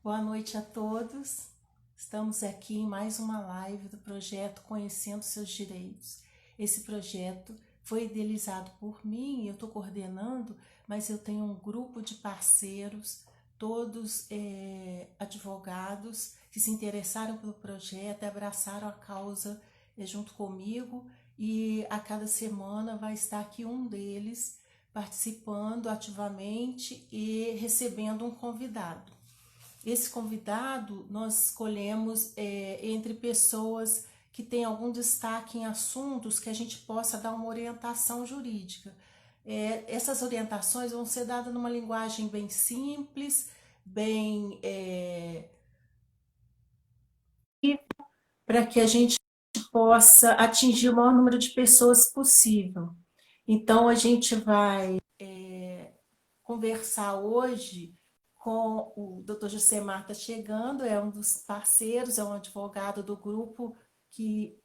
Boa noite a todos. Estamos aqui em mais uma live do projeto Conhecendo Seus Direitos. Esse projeto foi idealizado por mim e eu estou coordenando, mas eu tenho um grupo de parceiros, todos advogados que se interessaram pelo projeto e abraçaram a causa junto comigo, e a cada semana vai estar aqui um deles participando ativamente e recebendo um convidado. Esse convidado nós escolhemos entre pessoas que têm algum destaque em assuntos que a gente possa dar uma orientação jurídica. Essas orientações vão ser dadas numa linguagem bem simples, bem para que a gente possa atingir o maior número de pessoas possível. Então a gente vai conversar hoje com o Dr. José Marta chegando, é um dos parceiros, é um advogado do grupo que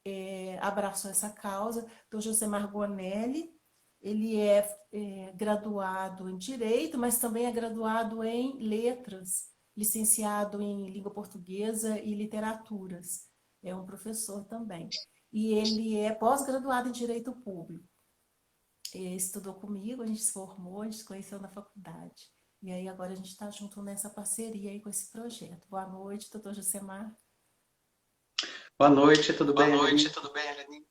abraçou essa causa, Dr. José Margonelli. Ele é graduado em Direito, mas também é graduado em Letras, licenciado em Língua Portuguesa e Literaturas. É um professor também. E ele é pós-graduado em Direito Público. Estudou comigo, a gente se formou, a gente se conheceu na faculdade. E aí agora a gente está junto nessa parceria aí com esse projeto. Boa noite, doutor Josemar. Boa noite, tudo Boa bem, noite, Aline? tudo bem, Eleni?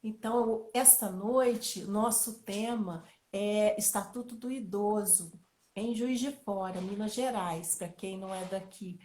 Então, esta noite, nosso tema é Estatuto do Idoso, em Juiz de Fora, Minas Gerais, para quem não é daqui.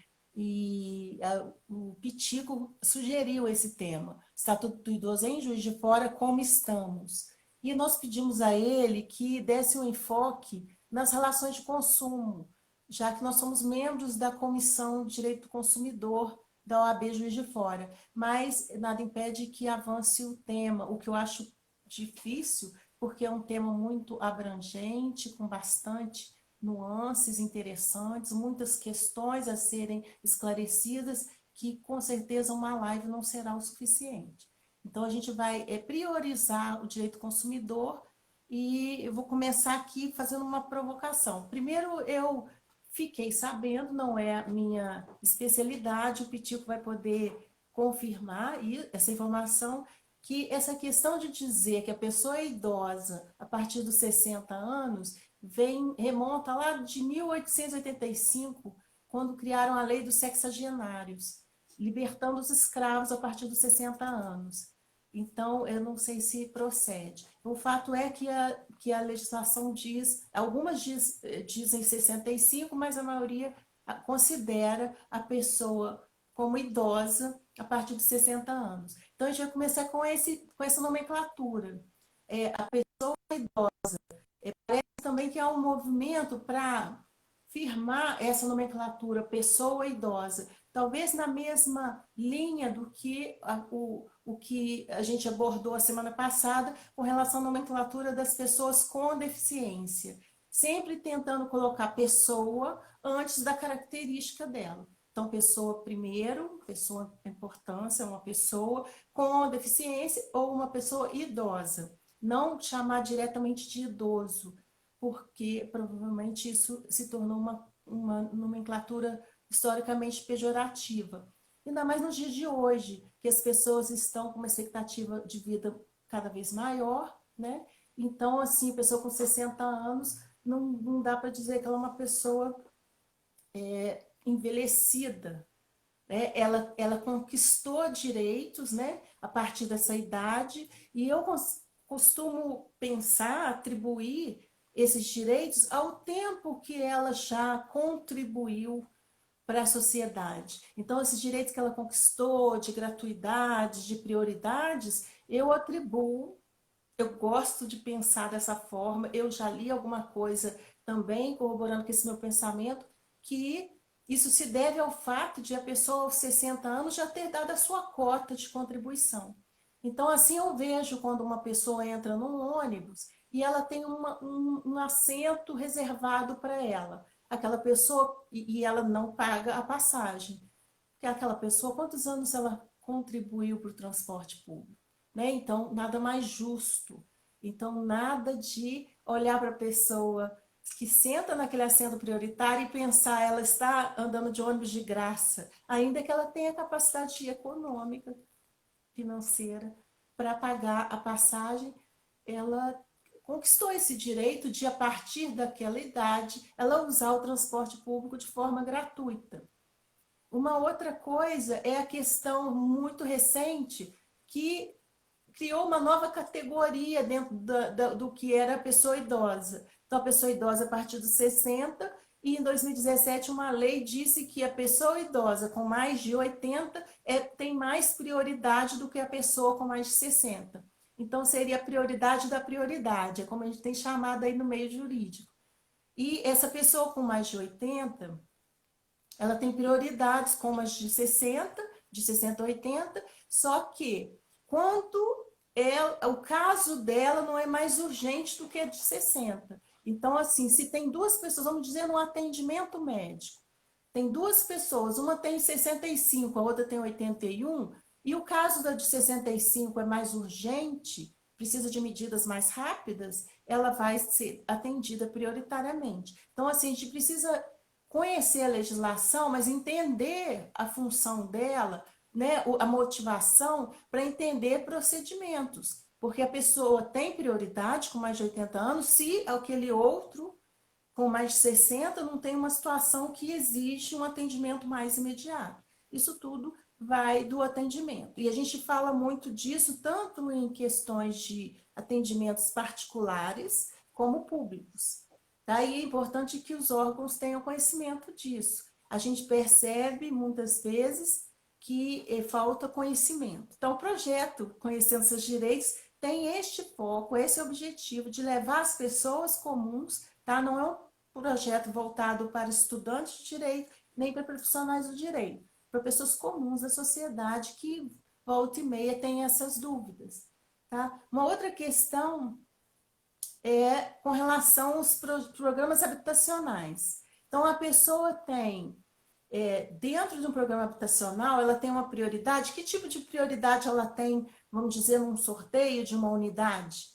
O Pitico sugeriu esse tema, Estatuto do Idoso em Juiz de Fora, como estamos? E nós pedimos a ele que desse um enfoque nas relações de consumo, já que nós somos membros da Comissão de Direito do Consumidor da OAB Juiz de Fora, mas nada impede que avance o tema, o que eu acho difícil, porque é um tema muito abrangente, com bastante nuances interessantes, muitas questões a serem esclarecidas, que com certeza uma live não será o suficiente. Então a gente vai priorizar o direito consumidor, e eu vou começar aqui fazendo uma provocação. Primeiro, eu fiquei sabendo, não é a minha especialidade, o Pitico vai poder confirmar essa informação, que essa questão de dizer que a pessoa é idosa a partir dos 60 anos remonta lá de 1885, quando criaram a lei dos sexagenários, libertando os escravos a partir dos 60 anos. Então, eu não sei se procede. O fato é que a legislação diz, dizem 65, mas a maioria considera a pessoa como idosa a partir de 60 anos. Então, a gente vai começar com essa nomenclatura. A pessoa idosa. Parece também que há um movimento para firmar essa nomenclatura pessoa idosa, talvez na mesma linha do que o que a gente abordou a semana passada com relação à nomenclatura das pessoas com deficiência, sempre tentando colocar pessoa antes da característica dela. Então, pessoa primeiro, pessoa de importância, uma pessoa com deficiência ou uma pessoa idosa. Não chamar diretamente de idoso, porque provavelmente isso se tornou uma nomenclatura historicamente pejorativa. Ainda mais nos dias de hoje, que as pessoas estão com uma expectativa de vida cada vez maior, né? Então, assim, pessoa com 60 anos, não dá para dizer que ela é uma pessoa envelhecida, né? Ela conquistou direitos, né, a partir dessa idade, e eu costumo pensar, atribuir esses direitos ao tempo que ela já contribuiu para a sociedade. Então, esses direitos que ela conquistou, de gratuidade, de prioridades, eu atribuo, eu gosto de pensar dessa forma, eu já li alguma coisa também corroborando com esse meu pensamento, que isso se deve ao fato de a pessoa aos 60 anos já ter dado a sua cota de contribuição. Então, assim eu vejo quando uma pessoa entra num ônibus e ela tem um assento reservado para ela. Aquela pessoa, e ela não paga a passagem. Porque aquela pessoa, quantos anos ela contribuiu para o transporte público? Né? Então, nada mais justo. Então, nada de olhar para a pessoa que senta naquele assento prioritário e pensar, ela está andando de ônibus de graça, ainda que ela tenha capacidade econômica, financeira, para pagar a passagem, ela conquistou esse direito de, a partir daquela idade, ela usar o transporte público de forma gratuita. Uma outra coisa é a questão muito recente que criou uma nova categoria dentro do que era a pessoa idosa. Então, a pessoa idosa a partir dos 60, e em 2017 uma lei disse que a pessoa idosa com mais de 80 tem mais prioridade do que a pessoa com mais de 60. Então, seria a prioridade da prioridade, é como a gente tem chamado aí no meio jurídico. E essa pessoa com mais de 80, ela tem prioridades como as de 60 a 80, só que quando o caso dela não é mais urgente do que a de 60. Então, assim, se tem duas pessoas, vamos dizer, no atendimento médico, tem duas pessoas, uma tem 65, a outra tem 81, e o caso da de 65 é mais urgente, precisa de medidas mais rápidas, ela vai ser atendida prioritariamente. Então, assim, a gente precisa conhecer a legislação, mas entender a função dela, né, a motivação para entender procedimentos, porque a pessoa tem prioridade com mais de 80 anos se aquele outro com mais de 60 não tem uma situação que exige um atendimento mais imediato. Isso tudo vai do atendimento. E a gente fala muito disso tanto em questões de atendimentos particulares como públicos. Daí é importante que os órgãos tenham conhecimento disso. A gente percebe muitas vezes que falta conhecimento. Então, o projeto Conhecendo Seus Direitos tem este foco, esse objetivo de levar as pessoas comuns, tá? Não é um projeto voltado para estudantes de direito, nem para profissionais do direito, para pessoas comuns da sociedade que volta e meia têm essas dúvidas, tá? Uma outra questão é com relação aos programas habitacionais. Então, a pessoa tem, dentro de um programa habitacional, ela tem uma prioridade. Que tipo de prioridade ela tem, vamos dizer, num sorteio de uma unidade?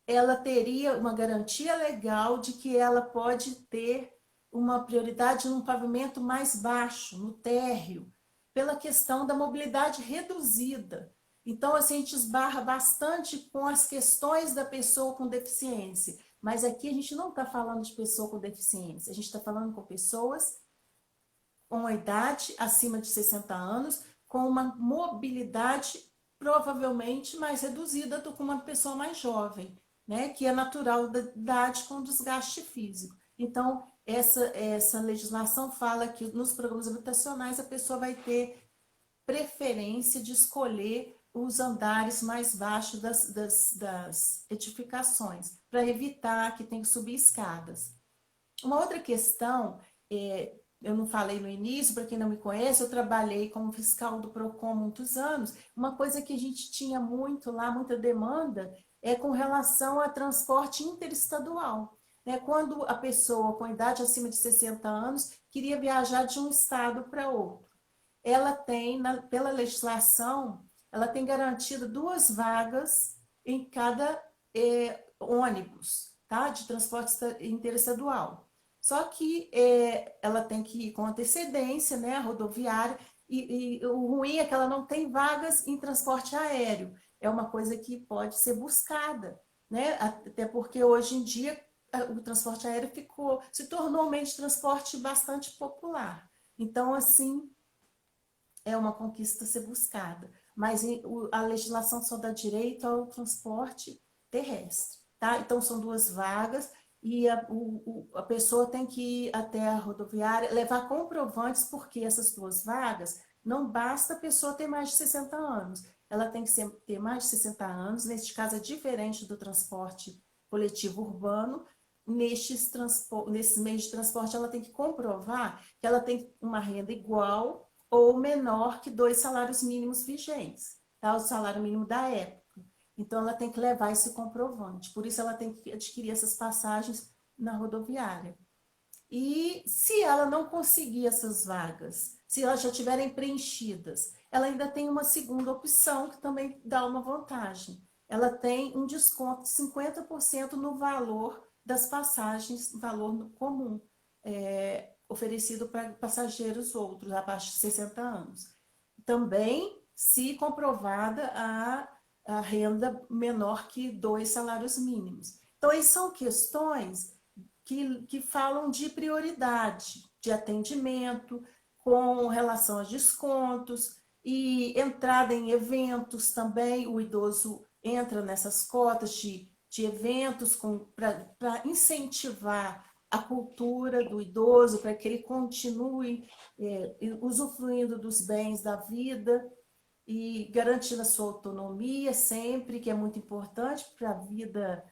Ela teria uma garantia legal de que ela pode ter uma prioridade num pavimento mais baixo, no térreo, pela questão da mobilidade reduzida. Então, assim, a gente esbarra bastante com as questões da pessoa com deficiência, mas aqui a gente não está falando de pessoa com deficiência, a gente está falando com pessoas com a idade acima de 60 anos, com uma mobilidade provavelmente mais reduzida do que uma pessoa mais jovem, né? Que é natural da idade com desgaste físico. Então, essa legislação fala que nos programas habitacionais a pessoa vai ter preferência de escolher os andares mais baixos das edificações, para evitar que tenha que subir escadas. Uma outra questão, eu não falei no início, para quem não me conhece, eu trabalhei como fiscal do PROCON há muitos anos. Uma coisa que a gente tinha muito lá, muita demanda, é com relação a transporte interestadual. Né? Quando a pessoa com idade acima de 60 anos queria viajar de um estado para outro, ela tem, pela legislação, ela tem garantido 2 vagas em cada ônibus, tá? De transporte interestadual. Só que ela tem que ir com antecedência, né, a rodoviária, e o ruim é que ela não tem vagas em transporte aéreo. É uma coisa que pode ser buscada, né? Até porque hoje em dia o transporte aéreo se tornou um meio de transporte bastante popular. Então, assim, é uma conquista a ser buscada. Mas a legislação só dá direito ao transporte terrestre, tá? Então, são 2 vagas e a pessoa tem que ir até a rodoviária, levar comprovantes, porque essas 2 vagas, não basta a pessoa ter mais de 60 anos. Ela tem que ter mais de 60 anos, neste caso é diferente do transporte coletivo urbano. Nesses meios de transporte, ela tem que comprovar que ela tem uma renda igual ou menor que 2 salários mínimos vigentes, tá? O salário mínimo da época. Então, ela tem que levar esse comprovante. Por isso, ela tem que adquirir essas passagens na rodoviária. E se ela não conseguir essas vagas, se elas já estiverem preenchidas, ela ainda tem uma segunda opção que também dá uma vantagem. Ela tem um desconto de 50% no valor das passagens, valor comum, oferecido para passageiros outros abaixo de 60 anos. Também, se comprovada a renda menor que 2 salários mínimos. Então, aí são questões que falam de prioridade, de atendimento, com relação a descontos e entrada em eventos também. O idoso entra nessas cotas de eventos para incentivar a cultura do idoso, para que ele continue usufruindo dos bens da vida e garantindo a sua autonomia sempre, que é muito importante para a vida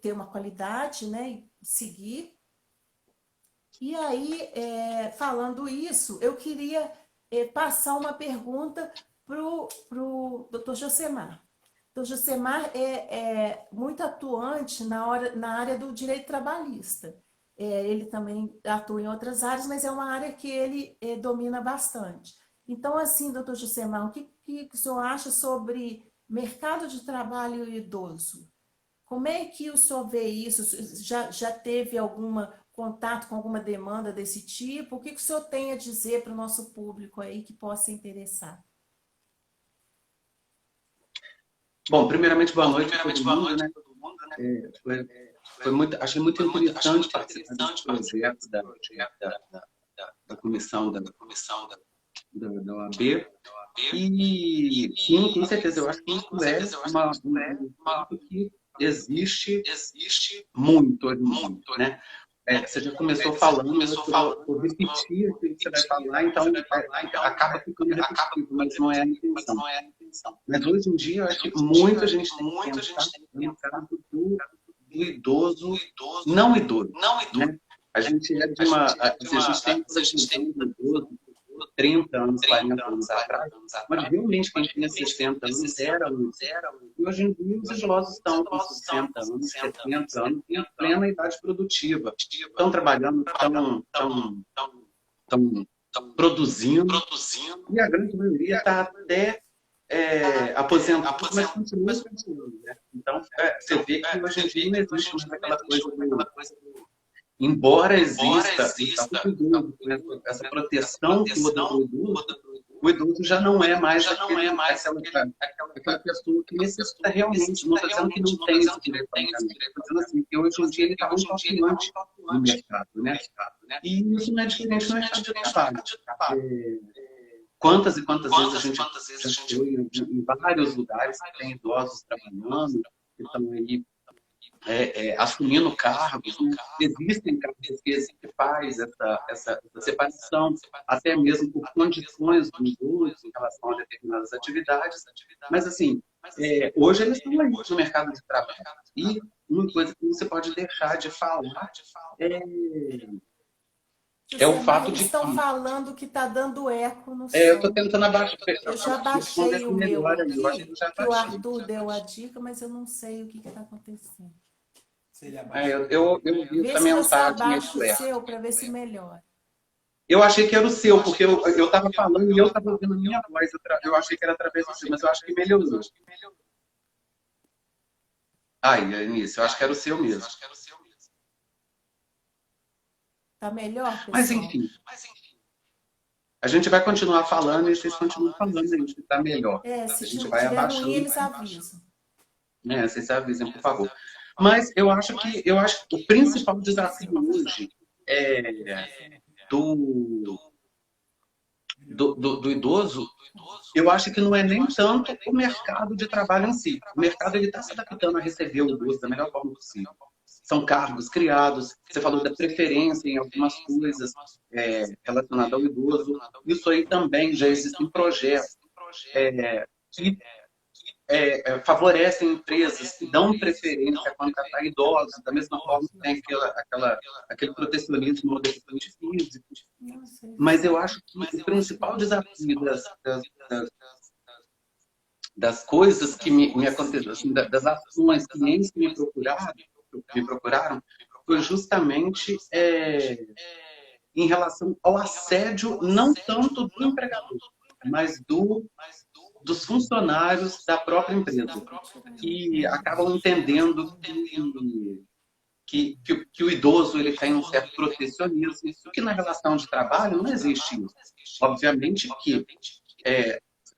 ter uma qualidade, né, e seguir. E aí, falando isso, eu queria passar uma pergunta para o doutor Josemar. O doutor Josemar é muito atuante na área do direito trabalhista. Ele também atua em outras áreas, mas é uma área que ele domina bastante. Então, assim, doutor Josemar, o que o senhor acha sobre mercado de trabalho idoso? Como é que o senhor vê isso? Já teve algum contato com alguma demanda desse tipo? O que o senhor tem a dizer para o nosso público aí que possa interessar? Bom, primeiramente, boa noite a todo mundo, né? Achei muito interessante participar desse projeto da comissão da OAB. E sim, com certeza, eu acho que isso é um ponto que existe muito, né? Você já começou falando, mas eu repetir o que você vai falar, então acaba ficando repetitivo, mas não é a intenção. Mas hoje em dia, eu acho que muita gente tem que pensar no caso do idoso, não idoso, né? A gente é de uma... A gente tem essa visão do idoso 30 anos, 40 anos atrás, mas realmente quem tinha 60 anos era um. E hoje em dia os idosos estão com 60 anos, 70 anos, em plena idade produtiva. Estão trabalhando, estão produzindo, e a grande maioria está até aposentado, mas continua trabalhando, né? Então, você vê que hoje em dia não existe mais aquela coisa embora exista essa proteção toda do idoso, o idoso já não é mais aquela pessoa que necessita realmente. Não estou dizendo que não tem esse direito, estou dizendo assim, que hoje em dia ele está muito atuante no mercado, né? E isso não é diferente no mercado de trabalho. Quantas e quantas vezes a gente já foi em vários lugares que tem idosos trabalhando, que estão aí assumindo cargos, né? Existem cargos que faz essa separação, até mesmo por condições do idoso em relação a determinadas atividades, mas assim, hoje eles estão aí no mercado de trabalho. E uma coisa que você pode deixar de falar é o fato de estão falando que está dando eco no som. Eu estou tentando abaixar. Eu já baixei o meu aqui, que o Arthur deu a dica, mas eu não sei o que está acontecendo. Eu vi essa mensagem. Vê se você abaixa o seu para ver se melhora. Eu achei que era o seu, porque eu estava falando e eu estava ouvindo a minha voz. Eu achei que era através do seu, mas eu acho que melhorou. Início, eu acho que era o seu mesmo. Tá melhor, pessoal? Mas enfim. A gente vai continuar falando e vocês continuam falando aí, que está melhor. Se a gente vai tiver abaixando. ruim, eles avisam. Vocês avisem, por favor. Mas eu acho que o principal desafio hoje do idoso, eu acho que não é nem tanto o mercado de trabalho em si. O mercado está se adaptando a receber o idoso da melhor forma possível. São cargos criados, você falou da preferência em algumas coisas relacionadas ao idoso. Isso aí também já existem projetos que favorecem empresas que dão preferência quando está idosos, da mesma forma que tem aquele protecionismo no deficiente físico. Mas eu acho que o principal desafio das coisas que me aconteceram, assim, das ações, clientes que me procuraram, foi justamente em relação ao assédio, não tanto do empregador, mas dos funcionários da própria empresa, que acabam entendendo que o idoso ele tem um certo protecionismo, que na relação de trabalho não existe isso. Obviamente que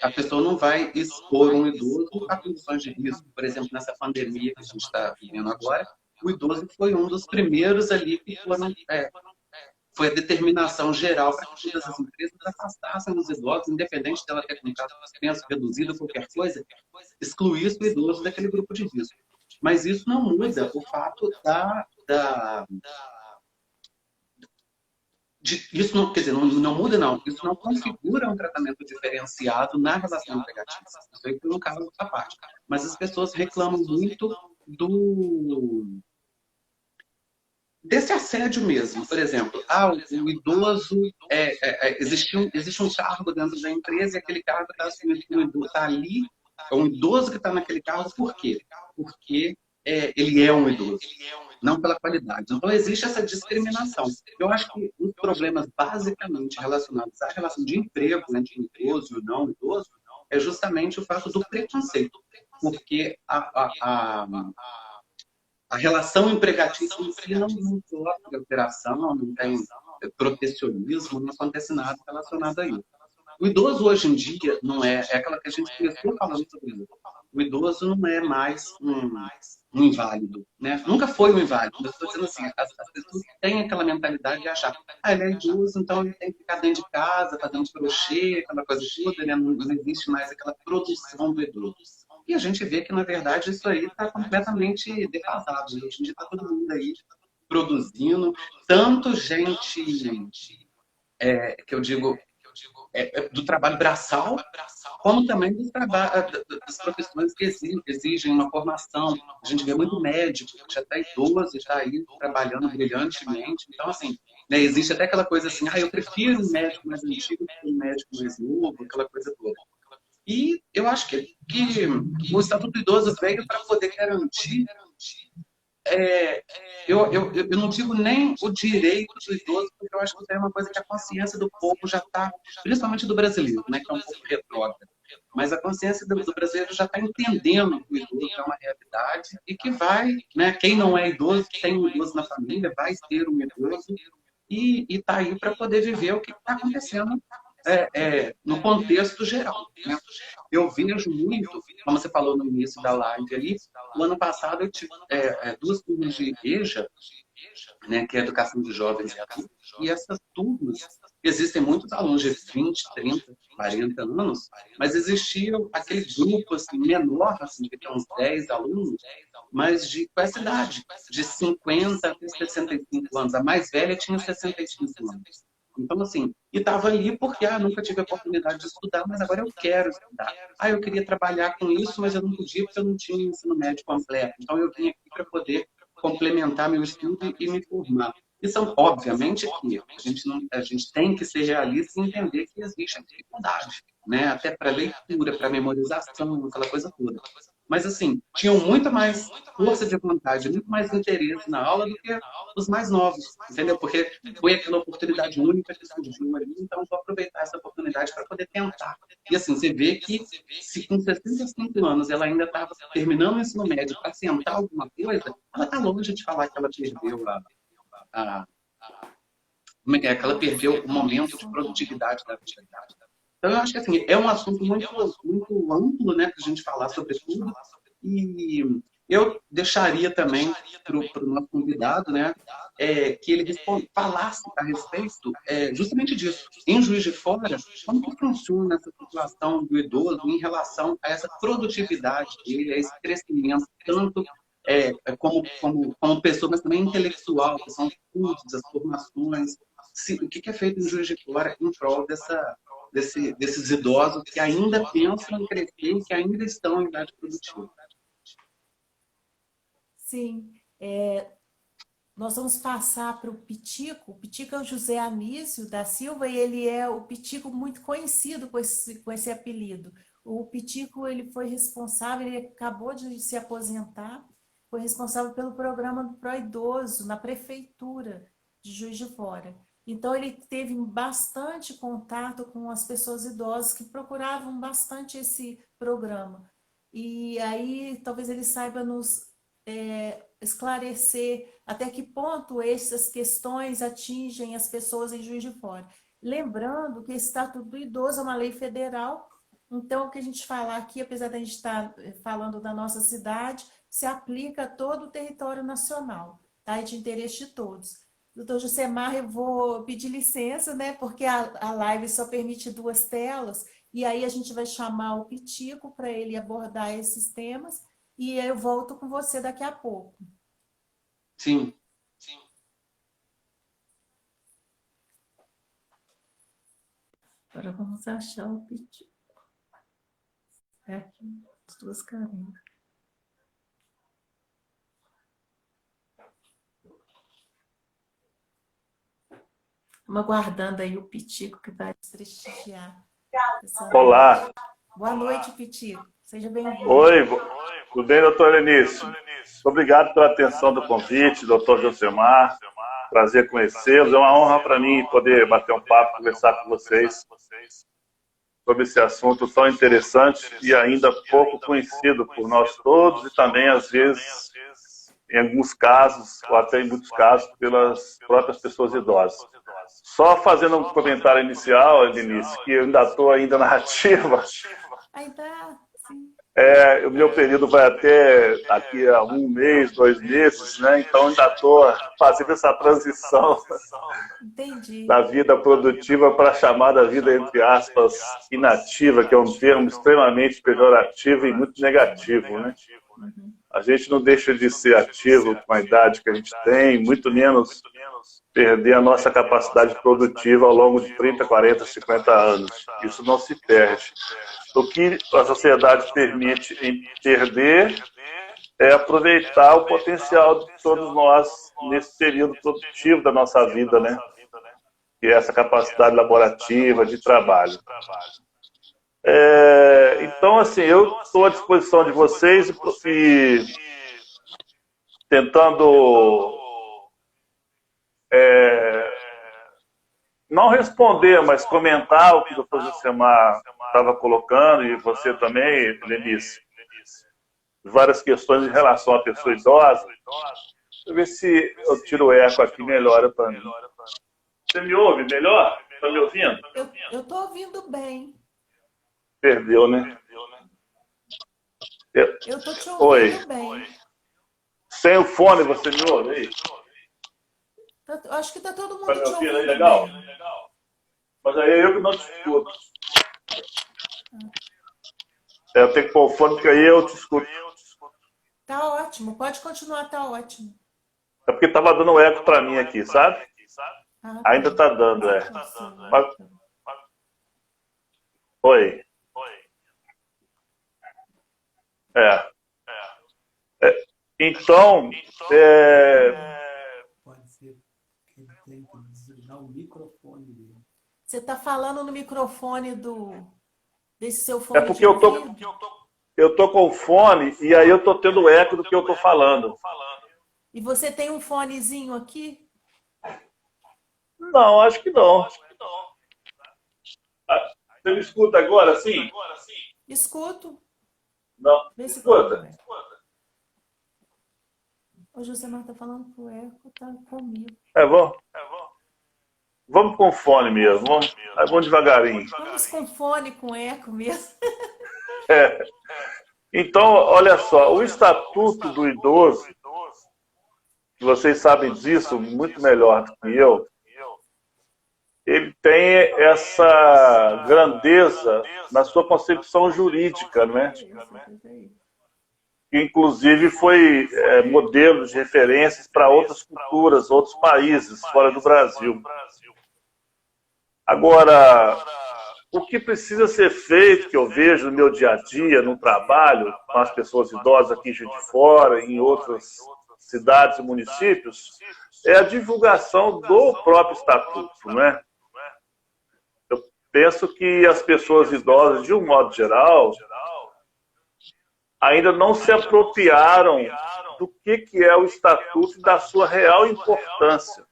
a pessoa não vai expor um idoso a condições de risco. Por exemplo, nessa pandemia que a gente está vivendo agora, o idoso foi um dos primeiros ali que foram... foi a determinação geral para que todas as empresas afastassem os idosos, independente dela ter contrato suspenso, reduzido, qualquer coisa, excluísse o idoso daquele grupo de risco. Mas isso não muda o fato isso não, quer dizer, não muda, não. Isso não configura um tratamento diferenciado na relação empregatícia. Isso aí foi um caso à parte. Mas as pessoas reclamam muito desse assédio mesmo. Por exemplo, o idoso, existe um cargo dentro da empresa e aquele cargo está assumido que o idoso está ali, é um idoso que está naquele cargo, por quê? Porque ele é um idoso, não pela qualidade. Então, existe essa discriminação. Eu acho que os problemas basicamente relacionados à relação de emprego entre o idoso e o não idoso é justamente o fato do preconceito, porque a relação empregatícia em si não sofre alteração, não tem protecionismo, não acontece nada relacionado a isso. O idoso hoje em dia não é aquela que a gente começou falando sobre isso. O idoso não é mais um inválido, né? Nunca foi um inválido. Eu estou dizendo assim, as pessoas têm aquela mentalidade de achar, ele é idoso, então ele tem que ficar dentro de casa, fazendo crochê, aquela coisa toda, né? Não existe mais aquela produção do idoso. E a gente vê que, na verdade, isso aí está completamente defasado. Hoje em dia está todo mundo aí produzindo, tanto gente, que eu digo, do trabalho braçal, como também das profissões que exigem uma formação. A gente vê muito médico, que já está idoso e está aí trabalhando brilhantemente. Então, assim, né, existe até aquela coisa assim, eu prefiro um médico mais antigo que um médico mais novo, aquela coisa toda. E eu acho que o Estatuto do Idoso veio para poder garantir, eu não digo nem o direito do idoso, porque eu acho que é uma coisa que a consciência do povo já está, principalmente do brasileiro, né, que é um pouco retrógrado, mas a consciência do brasileiro já está entendendo que o idoso é uma realidade e que vai, né, quem não é idoso, tem um idoso na família, vai ter um idoso e está aí para poder viver o que está acontecendo no contexto geral, né? Eu vejo muito, como você falou no início da live ali, o ano passado eu tive 2 turmas de EJA, né, que é Educação de Jovens e Adultos, e essas turmas, existem muitos alunos de 20, 30, 40 anos, mas existia aquele grupo assim, menor, assim, que tem uns 10 alunos, mas com essa idade, de 50 até 65 anos. A mais velha tinha 65 anos. Então, assim, e estava ali porque nunca tive a oportunidade de estudar, mas agora eu quero estudar. Eu queria trabalhar com isso, mas eu não podia porque eu não tinha ensino médio completo. Então, eu vim aqui para poder complementar meu estudo e me formar. E são, obviamente, que a gente tem que ser realista e entender que existe dificuldade, né? Até para leitura, para memorização, aquela coisa toda. Mas, assim, tinham muito mais força de vontade, muito mais interesse na aula do que os mais novos, entendeu? Porque foi aquela oportunidade única que surgiu ali, então vou aproveitar essa oportunidade para poder tentar. E, assim, você vê que se com 65 anos ela ainda estava terminando o ensino médio para tentar alguma coisa, ela está longe de falar que ela perdeu como é que é? Que ela perdeu o momento de produtividade da atividade. Então, eu acho que assim, é um assunto muito, muito amplo, né, para a gente falar sobre tudo. E eu deixaria também para o nosso convidado, né, que ele falasse a respeito justamente disso. Em Juiz de Fora, como que funciona essa situação do idoso em relação a essa produtividade dele, a esse crescimento, tanto como pessoa, mas também intelectual, que são os cursos, as formações. O que é feito em Juiz de Fora em prol desses idosos que ainda pensam em crescer e que ainda estão em idade produtiva? Sim, nós vamos passar para o Pitico. O Pitico é o José Anísio da Silva e ele é o Pitico muito conhecido com esse apelido. O Pitico, ele foi responsável, ele acabou de se aposentar, foi responsável pelo programa do Pró-Idoso na prefeitura de Juiz de Fora. Então, ele teve bastante contato com as pessoas idosas que procuravam bastante esse programa. E aí, talvez ele saiba nos esclarecer até que ponto essas questões atingem as pessoas em Juiz de Fora. Lembrando que esse Estatuto do Idoso é uma lei federal, então o que a gente falar aqui, apesar de a gente estar falando da nossa cidade, se aplica a todo o território nacional, tá? É de interesse de todos. Doutor Josemar, eu vou pedir licença, né? Porque a live só permite 2 telas, e aí a gente vai chamar o Pitico para ele abordar esses temas, e eu volto com você daqui a pouco. Sim. Agora vamos achar o Pitico. É aqui, as 2 carinhas. Estamos aguardando aí o Pitico, que vai prestigiar. Olá. Boa noite, Pitico. Seja bem-vindo. Oi, tudo bem, doutor Enício? Obrigado pela atenção do convite, doutor Josemar. Prazer conhecê-los. É uma honra para mim poder bater um papo, conversar com vocês sobre esse assunto tão interessante e ainda pouco conhecido por nós todos e também, às vezes, em alguns casos, ou até em muitos casos, pelas próprias pessoas idosas. Só fazendo um comentário inicial, Enício, que eu ainda estou na ativa. Ainda, sim. O meu período vai até daqui a 1 mês, 2 meses, né? Então ainda estou fazendo essa transição. Entendi. Da vida produtiva para a chamada vida, entre aspas, inativa, que é um termo extremamente pejorativo e muito negativo, né? A gente não deixa de ser ativo com a idade que a gente tem, muito menos perder a nossa capacidade produtiva ao longo de 30, 40, 50 anos. Isso não se perde. O que a sociedade permite em perder é aproveitar o potencial de todos nós nesse período produtivo da nossa vida, né? Que é essa capacidade laborativa de trabalho. Então, assim, eu estou à disposição de vocês e tentando não responder, mas comentar o que o doutor Josemar estava colocando, e você também, Lenice, várias questões em relação à pessoa idosa. Deixa eu ver se eu tiro o eco aqui, melhora para mim. Você me ouve melhor? Está me ouvindo? Eu estou ouvindo bem. Perdeu, né? Eu estou te ouvindo Oi. bem. Sem o fone, você me ouve aí? Eu acho que está todo mundo Tá me te ouvindo ouvindo aí, legal? bem. Mas aí eu que não te escuto. Eu tenho que pôr o fone, porque aí eu te escuto. Tá ótimo, pode continuar, tá ótimo. É porque estava dando eco para mim aqui, sabe? Ainda está dando, Mas... Oi. Então, Pode ser que ele tem que desligar o microfone dele. Você está falando no microfone desse seu fone porque de ouvido? eu tô com fone e aí eu tô tendo eco do que eu tô falando. E você tem um fonezinho aqui? Não, acho que não. Você me escuta agora, sim? Escuto. Não, Vê se escuta. tá. O Josemar está falando que o eco está comigo. Vamos com fone mesmo. Vamos devagarinho. Vamos com fone, com eco mesmo. Então, olha só, o Estatuto do Idoso, que vocês sabem disso muito melhor do que eu, ele tem essa grandeza na sua concepção jurídica, não é? Que inclusive foi modelo de referências para outras culturas, outros países fora do Brasil. Agora, o que precisa ser feito, que eu vejo no meu dia a dia, no trabalho, com as pessoas idosas aqui em Juiz de Fora, em outras cidades e municípios, é a divulgação do próprio estatuto, né? Eu penso que as pessoas idosas, de um modo geral, ainda não se apropriaram do que é o estatuto e da sua real importância.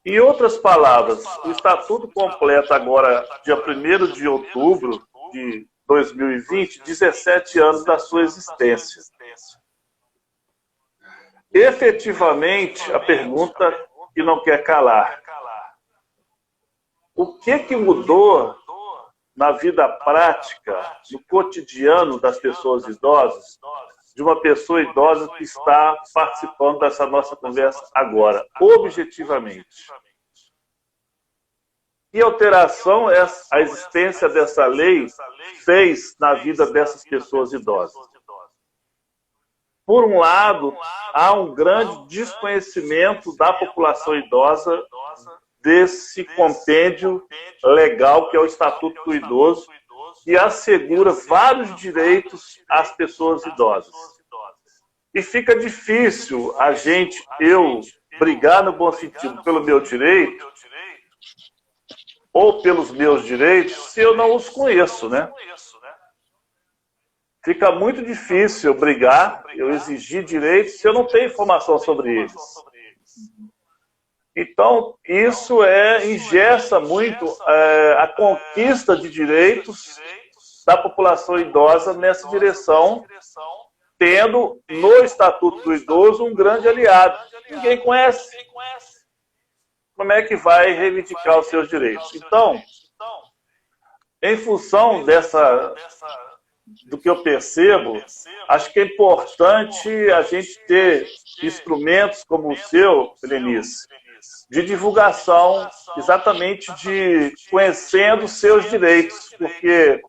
Em outras palavras, o estatuto completa agora, dia 1º de outubro de 2020, 17 anos da sua existência. efetivamente, a pergunta que não quer calar. O que mudou na vida prática, no cotidiano das pessoas idosas, de uma pessoa idosa que está participando dessa nossa conversa agora, objetivamente? Que alteração a existência dessa lei fez na vida dessas pessoas idosas? Por um lado, há um grande desconhecimento da população idosa desse compêndio legal que é o Estatuto do Idoso, que assegura vários direitos às pessoas idosas. E fica difícil eu brigar no bom sentido pelo meu direito ou pelos meus direitos se eu não os conheço, né? Fica muito difícil eu brigar, eu exigir direitos se eu não tenho informação sobre eles. Então, isso engessa muito a conquista de direitos da população idosa nessa direção, tendo no Estatuto do Idoso um grande aliado. Ninguém conhece. Como é que vai reivindicar os seus direitos? Então, em função do que eu percebo, acho que é importante a gente ter instrumentos como o seu, Helenice, de divulgação, exatamente de conhecendo os seus direitos, porque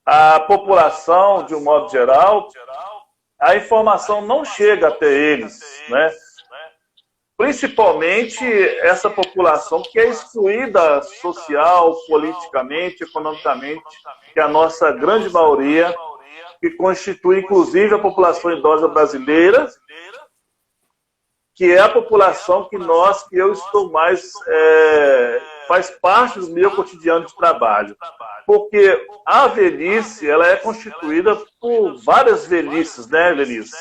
a população, de um modo geral, a informação não chega até eles, né? Principalmente essa população que é excluída social, politicamente, economicamente, que é a nossa grande maioria, que constitui inclusive a população idosa brasileira, que é a população que eu estou mais... faz parte do meu cotidiano de trabalho. Porque a velhice, ela é constituída por várias velhices, né, Helenice?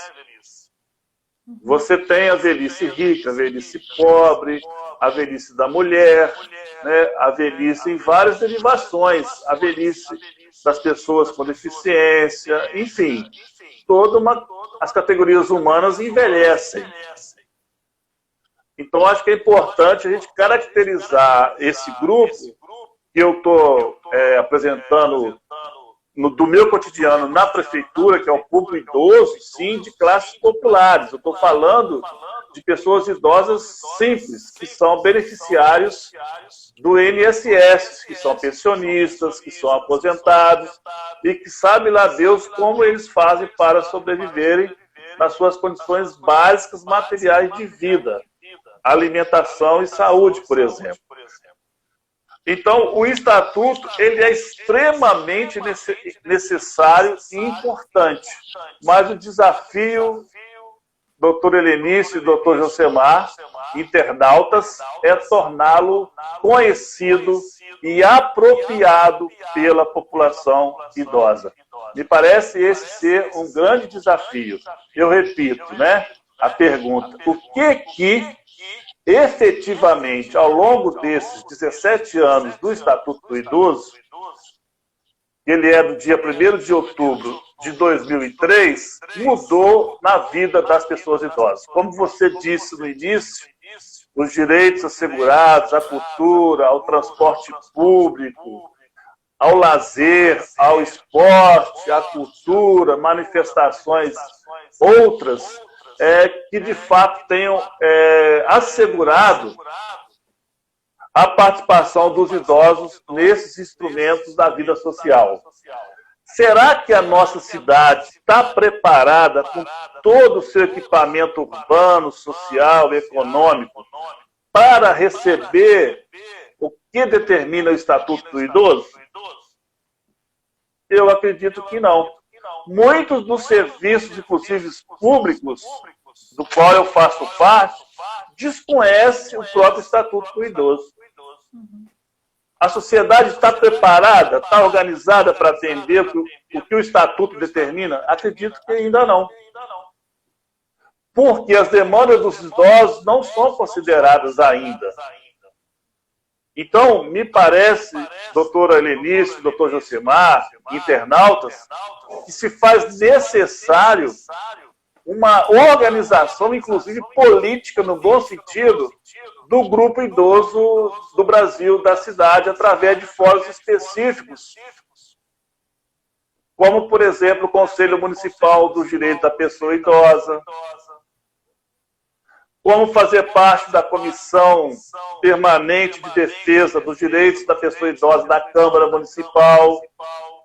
Você tem a velhice rica, a velhice pobre, a velhice da mulher, né, a velhice em várias derivações, a velhice das pessoas com deficiência, enfim, as categorias humanas envelhecem. Então, acho que é importante a gente caracterizar esse grupo que eu estou apresentando do meu cotidiano na prefeitura, que é um público idoso, sim, de classes populares. Eu estou falando de pessoas idosas simples, que são beneficiários do INSS, que são pensionistas, que são aposentados, e que sabe lá Deus como eles fazem para sobreviverem nas suas condições básicas materiais de vida. Alimentação e saúde, por exemplo. Então, o Estatuto ele é extremamente necessário e importante. Mas o desafio, doutor Helenice e doutor Josemar, internautas, é torná-lo conhecido e apropriado pela população idosa. Me parece esse ser um grande desafio. Eu repito, né, a pergunta: o que efetivamente, ao longo desses 17 anos do Estatuto do Idoso, ele é do dia 1º de outubro de 2003, mudou na vida das pessoas idosas? Como você disse no início, os direitos assegurados à cultura, ao transporte público, ao lazer, ao esporte, à cultura, manifestações outras, que de fato tenham assegurado a participação dos idosos nesses instrumentos da vida social. Será que a nossa cidade está preparada com todo o seu equipamento urbano, social, econômico, para receber o que determina o Estatuto do Idoso? Eu acredito que não. Muitos dos serviços, inclusive públicos, do qual eu faço parte, desconhecem o próprio Estatuto do Idoso. A sociedade está preparada, está organizada para atender o que o Estatuto determina? Acredito que ainda não. Porque as demandas dos idosos não são consideradas ainda. Então, me parece, doutora Helenice, doutor Josemar, internautas, que se faz necessário uma organização, inclusive política, no bom sentido, do grupo idoso do Brasil, da cidade, através de fóruns específicos, como, por exemplo, o Conselho Municipal dos Direitos da Pessoa Idosa, como fazer parte da Comissão Permanente de Defesa dos Direitos da Pessoa Idosa da Câmara Municipal,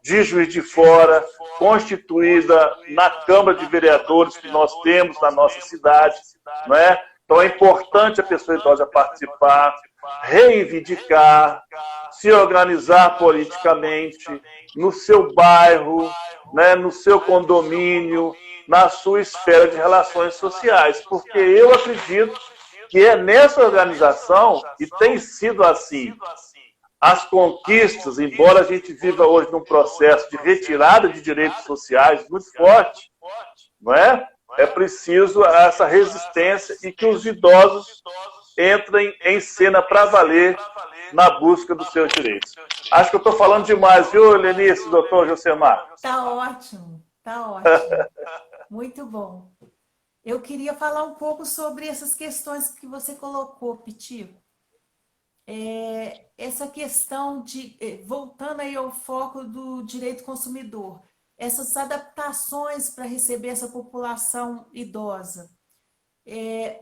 de Juiz de Fora, constituída na Câmara de Vereadores que nós temos na nossa cidade, não é? Então é importante a pessoa idosa participar, reivindicar, se organizar politicamente no seu bairro, né, no seu condomínio, na sua esfera de relações sociais, porque eu acredito que é nessa organização, e tem sido assim, as conquistas, embora a gente viva hoje num processo de retirada de direitos sociais muito forte, não é? É preciso essa resistência e que os idosos entrem em cena para valer na busca dos seus direitos. Acho que eu estou falando demais, viu, Lenice, doutor Josemar? Tá ótimo, tá ótimo. Muito bom. Eu queria falar um pouco sobre essas questões que você colocou, Pitico. Essa questão de, voltando aí ao foco do direito consumidor, essas adaptações para receber essa população idosa.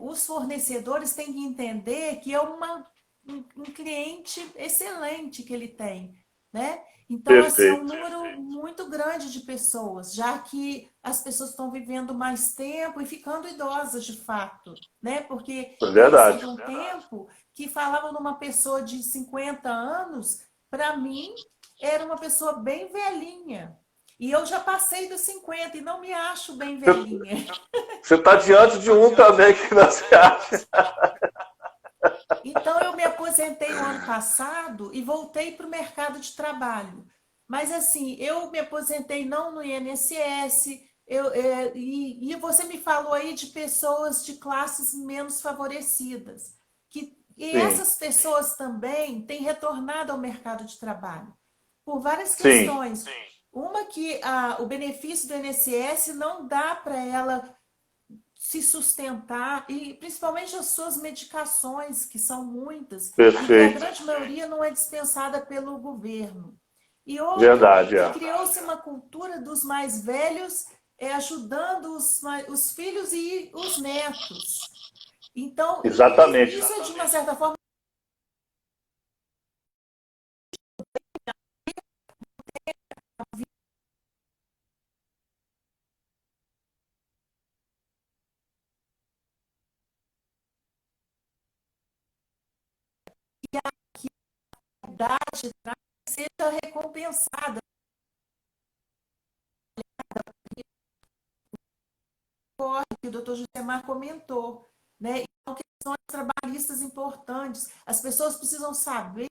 Os fornecedores têm que entender que é um cliente excelente que ele tem, né? Então, assim, é um número muito grande de pessoas, já que as pessoas estão vivendo mais tempo e ficando idosas de fato, né? Porque verdade. um tempo que falava numa pessoa de 50 anos, para mim, era uma pessoa bem velhinha. E eu já passei dos 50 e não me acho bem velhinha. Você está diante de um também que não se acha. Então, eu me aposentei no ano passado e voltei para o mercado de trabalho. Mas, assim, eu me aposentei não no INSS, e você me falou aí de pessoas de classes menos favorecidas. E essas pessoas também têm retornado ao mercado de trabalho, por várias questões. Uma que o benefício do INSS não dá para ela se sustentar, e principalmente as suas medicações, que são muitas, Perfeito. e a grande maioria não é dispensada pelo governo. E outra, Verdade, criou-se uma cultura dos mais velhos ajudando os filhos e os netos. Então, exatamente. Isso é, de uma certa forma, seja recompensada. Que o doutor Josemar comentou, né? Então, questões trabalhistas importantes. As pessoas precisam saber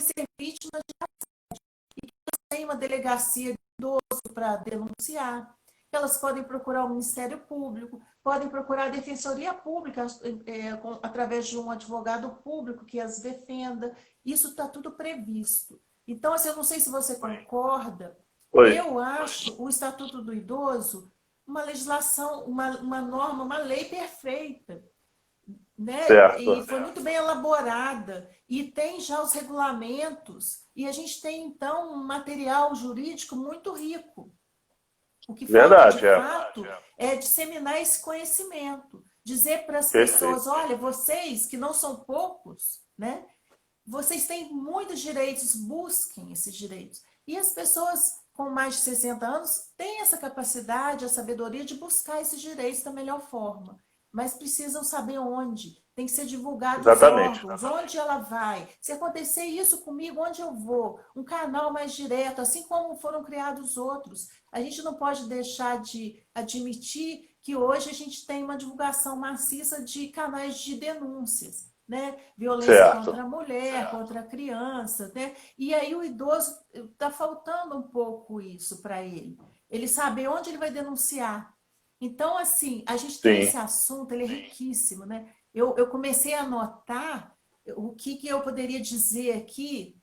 ser vítimas de assédio e que elas têm uma delegacia de idoso para denunciar. Elas podem procurar o Ministério Público, podem procurar a Defensoria Pública através de um advogado público que as defenda. Isso está tudo previsto. Então, assim, eu não sei se você concorda, eu acho o Estatuto do Idoso uma legislação, uma norma, uma lei perfeita, né? E foi muito bem elaborada, e tem já os regulamentos, e a gente tem, então, um material jurídico muito rico. O que falta, de fato, é disseminar esse conhecimento, dizer para as pessoas, olha, vocês, que não são poucos, né? Vocês têm muitos direitos, busquem esses direitos. E as pessoas com mais de 60 anos têm essa capacidade, a sabedoria de buscar esses direitos da melhor forma. Mas precisam saber onde. Tem que ser divulgado os órgãos, onde ela vai. Se acontecer isso comigo, onde eu vou? Um canal mais direto, assim como foram criados outros. A gente não pode deixar de admitir que hoje a gente tem uma divulgação maciça de canais de denúncias, né? Violência contra a mulher, contra a criança, né? E aí o idoso, está faltando um pouco isso para ele. Ele sabe onde ele vai denunciar. Então, assim, a gente tem esse assunto, ele é riquíssimo, né? Eu comecei a anotar o que eu poderia dizer aqui,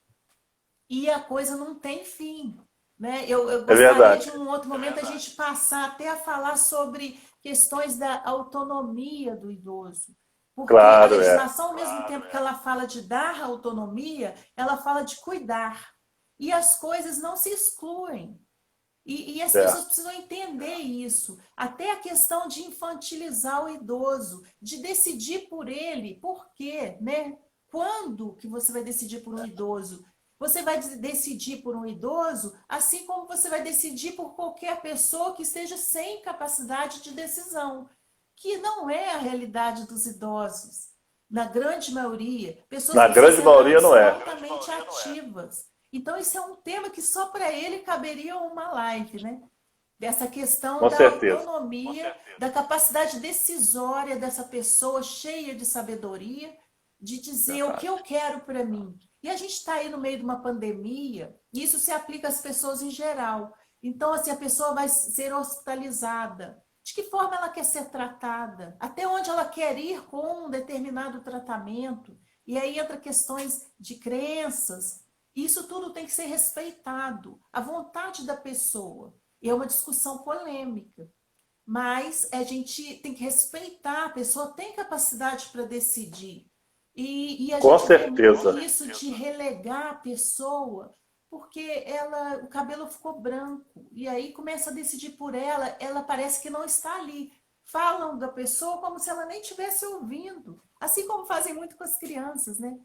e a coisa não tem fim, né? Eu É gostaria verdade. de um outro momento a gente passar até a falar sobre questões da autonomia do idoso. Porque a Claro, é. legislação, ao mesmo tempo que ela fala de dar autonomia, ela fala de cuidar. E as coisas não se excluem. E as É. pessoas precisam entender isso. Até a questão de infantilizar o idoso, de decidir por ele. Por quê, né? Quando que você vai decidir por um idoso? Você vai decidir por um idoso, assim como você vai decidir por qualquer pessoa que esteja sem capacidade de decisão, que não é a realidade dos idosos. Na grande maioria, pessoas Na com grande 60 maioria anos não são é. altamente ativas. Então, isso é um tema que só para ele caberia uma live, né? Dessa questão Com da certeza. autonomia, da capacidade decisória dessa pessoa cheia de sabedoria, de dizer o que eu quero para mim. E a gente está aí no meio de uma pandemia, e isso se aplica às pessoas em geral. Então, assim, a pessoa vai ser hospitalizada. De que forma ela quer ser tratada? Até onde ela quer ir com um determinado tratamento? E aí entra questões de crenças. Isso tudo tem que ser respeitado. A vontade da pessoa. E é uma discussão polêmica. Mas a gente tem que respeitar, a pessoa tem capacidade para decidir. E a Com gente vê muito certeza. isso de relegar a pessoa, porque o cabelo ficou branco. E aí começa a decidir por ela, ela parece que não está ali. Falam da pessoa como se ela nem estivesse ouvindo. Assim como fazem muito com as crianças, né?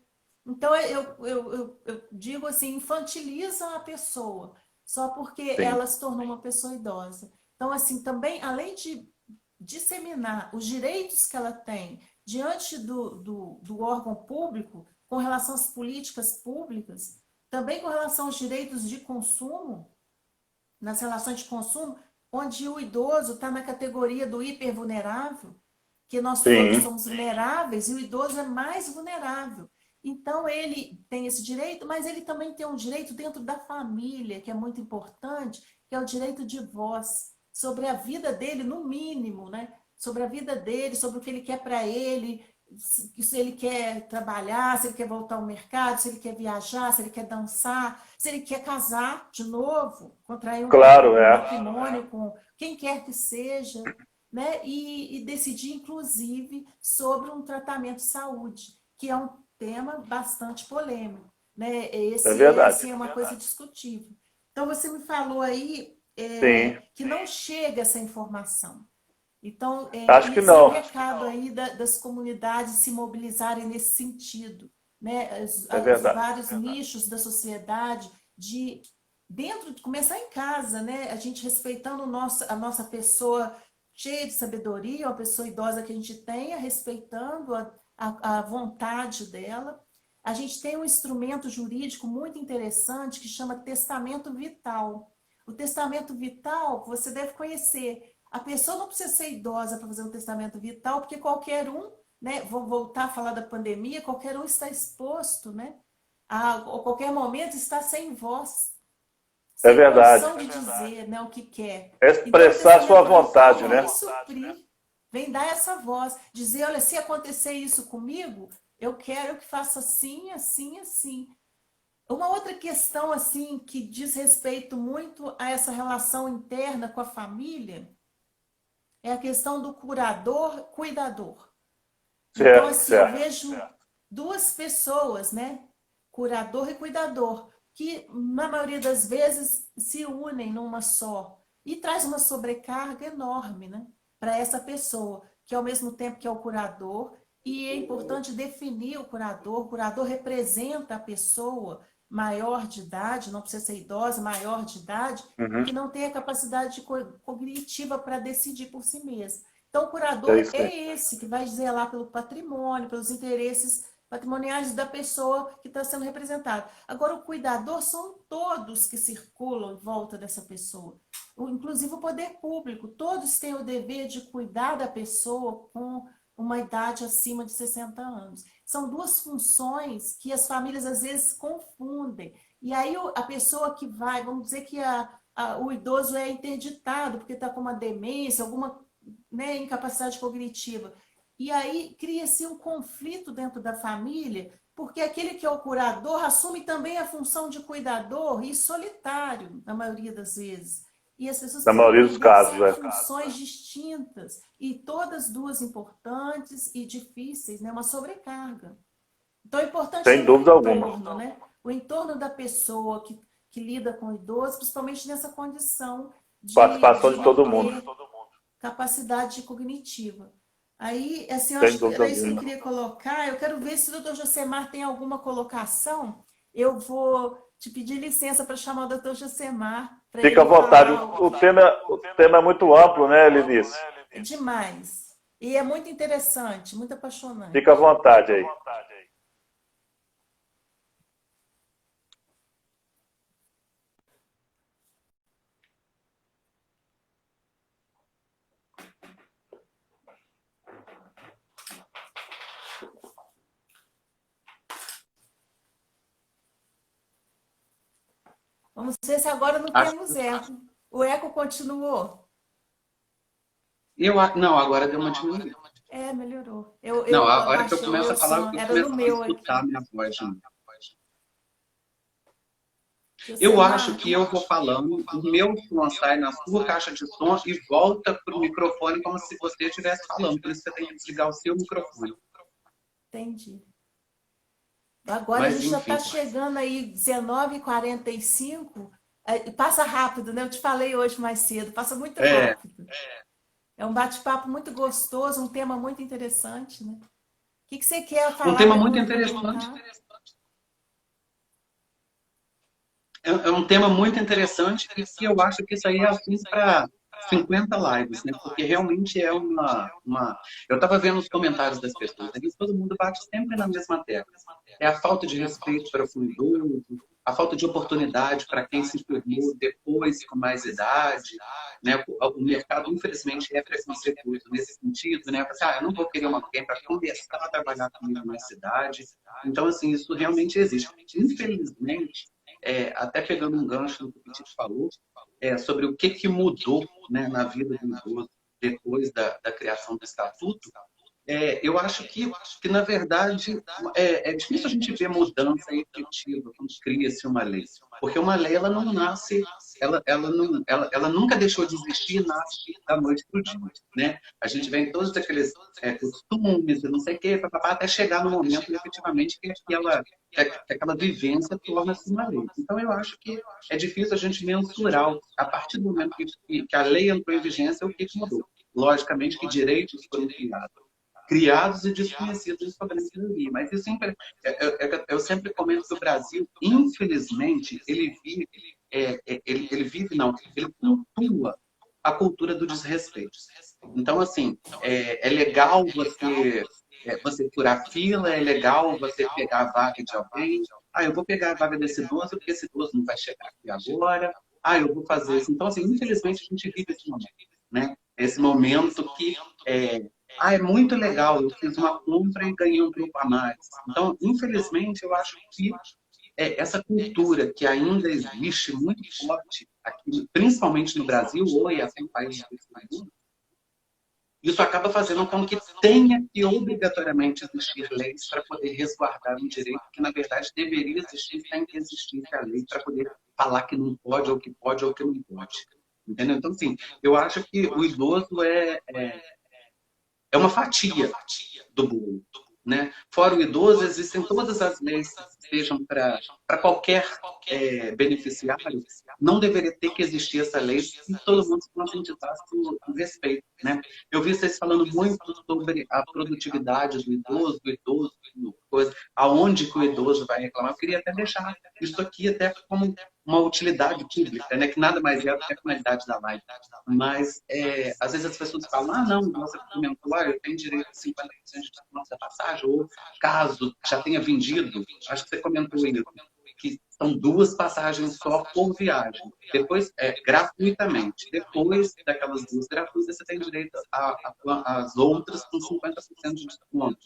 Então, eu digo assim, infantilizam a pessoa só porque Sim. ela se tornou uma pessoa idosa. Então, assim, também, além de disseminar os direitos que ela tem diante do órgão público, com relação às políticas públicas, também com relação aos direitos de consumo, nas relações de consumo, onde o idoso está na categoria do hipervulnerável, que nós todos Sim. somos vulneráveis e o idoso é mais vulnerável. Então, ele tem esse direito, mas ele também tem um direito dentro da família, que é muito importante, que é o direito de voz, sobre a vida dele, no mínimo, né? Sobre a vida dele, sobre o que ele quer para ele, se ele quer trabalhar, se ele quer voltar ao mercado, se ele quer viajar, se ele quer dançar, se ele quer casar de novo, contrair Claro, um é. matrimônio com quem quer que seja, né? E decidir, inclusive, sobre um tratamento de saúde, que é um tema bastante polêmico, né? É Esse é, verdade. assim, é uma coisa discutível. Então, você me falou aí Sim. que não chega essa informação. Então, Acho que esse é o não. recado aí das comunidades se mobilizarem nesse sentido, né? É Os verdade. vários nichos da sociedade de dentro de começar em casa, né? A gente respeitando a nossa pessoa cheia de sabedoria, uma pessoa idosa que a gente tenha, respeitando a vontade dela. A gente tem um instrumento jurídico muito interessante que chama testamento vital. O testamento vital, você deve conhecer. A pessoa não precisa ser idosa para fazer um testamento vital, porque qualquer um, né? Vou voltar a falar da pandemia, qualquer um está exposto, né? A qualquer momento está sem voz, É sem verdade. condição de dizer, né, o que quer. É Então, o expressar sua testamento vital vontade, vem né? suprir, vem dar essa voz, dizer, olha, se acontecer isso comigo, eu quero que faça assim, assim, assim. Uma outra questão, assim, que diz respeito muito a essa relação interna com a família, é a questão do curador-cuidador. Então, Certo, assim, eu certo. vejo duas pessoas, né? Curador e cuidador, que na maioria das vezes se unem numa só e traz uma sobrecarga enorme, né? Para essa pessoa, que ao mesmo tempo que é o curador, e é importante definir o curador representa a pessoa maior de idade, não precisa ser idosa, maior de idade, Uhum. que não tem a capacidade cognitiva para decidir por si mesma. Então, o É curador isso aí. é esse que vai zelar pelo patrimônio, pelos interesses patrimoniais da pessoa que está sendo representada. Agora, o cuidador são todos que circulam em volta dessa pessoa, inclusive o poder público. Todos têm o dever de cuidar da pessoa com uma idade acima de 60 anos. São duas funções que as famílias às vezes confundem. E aí a pessoa que vai, vamos dizer que o idoso é interditado porque está com uma demência, alguma, né, incapacidade cognitiva. E aí cria-se um conflito dentro da família Porque aquele que é o curador assume também a função de cuidador e solitário, na maioria das vezes. E as pessoas Na precisam maioria dos entender que casos, são é. funções distintas e todas duas importantes e difíceis, né? Uma sobrecarga. Então, é importante Sem também o dúvida alguma. entorno, né? O entorno da pessoa que lida com o idoso, principalmente nessa condição Participação de de não todo mundo. ter capacidade cognitiva. Aí, assim, eu Sem acho que dúvida era isso que eu alguma. queria colocar. Eu quero ver se o doutor Josemar tem alguma colocação. Eu vou te pedir licença para chamar o doutor Josemar para Fica à ele vontade. falar O tema é muito amplo, né, Linice? demais. E é muito interessante, muito apaixonante. Fica à vontade aí. Vamos ver se agora não Acho, temos eco. O eco continuou? não, agora deu uma diminuída. É, melhorou. Eu, Não, eu a hora que eu abaixei o começo meu a falar, som, eu era no começo a meu aqui. escutar a minha voz. Né? Eu Josemar, acho que eu vou falando, o meu som sai na sua caixa de som e volta para o microfone como se você estivesse falando. Por isso você tem que desligar o seu microfone. entendi. Agora a Mas, gente já está enfim. chegando aí 19h45. Passa rápido, né? Eu te falei hoje mais cedo, passa muito rápido. É um bate-papo muito gostoso, um tema muito interessante, né? O que você quer falar? Um tema muito interessante. É um tema muito interessante e que eu acho que isso aí é assunto para 50 lives, né? Porque realmente é uma... Eu estava vendo os comentários das pessoas, né? Todo mundo bate sempre na mesma tecla. É a falta de respeito para o idoso, a falta de oportunidade para quem se formou depois, com mais idade, né? O mercado, infelizmente, é preconceituoso nesse sentido, né? Eu não vou querer alguém para começar a trabalhar comigo na cidade. Então, assim, isso realmente existe. Infelizmente, até pegando um gancho no que o Petit falou, sobre o que mudou, né, na vida do idoso depois da criação do Estatuto, eu acho que, na verdade, é difícil a gente ver mudança efetiva quando cria-se uma lei. Porque uma lei, ela não nasce, ela nunca deixou de existir e nasce da noite para o dia. Né? A gente vem todos aqueles costumes, não sei o quê, até chegar no momento, efetivamente, que aquela vivência torna-se uma lei. Então, eu acho que é difícil a gente mensurar, a partir do momento que a lei entrou em vigência, o que mudou. Logicamente que direitos foram criados e desconhecidos sobre a maioria. Mas eu sempre comento que o Brasil, infelizmente, ele cultua a cultura do desrespeito. Então, assim, é legal você furar fila, é legal você pegar a vaga de alguém. Eu vou pegar a vaga desse idoso, porque esse idoso não vai chegar aqui agora. Eu vou fazer isso. Então, assim, infelizmente, a gente vive esse momento. Né? Esse momento que é muito legal, eu fiz uma compra e ganhei um grupo a mais. Então, infelizmente, eu acho que essa cultura que ainda existe muito forte, aqui, principalmente no Brasil, ou em até em países do mundo, isso acaba fazendo com que tenha que obrigatoriamente existir leis para poder resguardar um direito que, na verdade, deveria existir sem que existisse a lei para poder falar que não pode, ou que não pode. Entendeu? Então, assim, eu acho que o idoso é uma fatia do bolo. Né? Fora o idoso, existem todas as leis que sejam para qualquer beneficiário. Não deveria ter que existir essa lei se todo mundo se conscientizasse do respeito. Né? Eu vi vocês falando muito sobre a produtividade do idoso, aonde que o idoso vai reclamar. Eu queria até deixar isso aqui até como uma utilidade pública, né? Que nada mais é do que a finalidade da live. Mas, às vezes as pessoas falam, não, você comentou, eu tenho direito a 50% de desconto da passagem, ou caso já tenha vendido, acho que você comentou aí, que são 2 passagens só por viagem. Depois, gratuitamente. Depois daquelas 2 gratuitas, você tem direito às outras com 50% de desconto.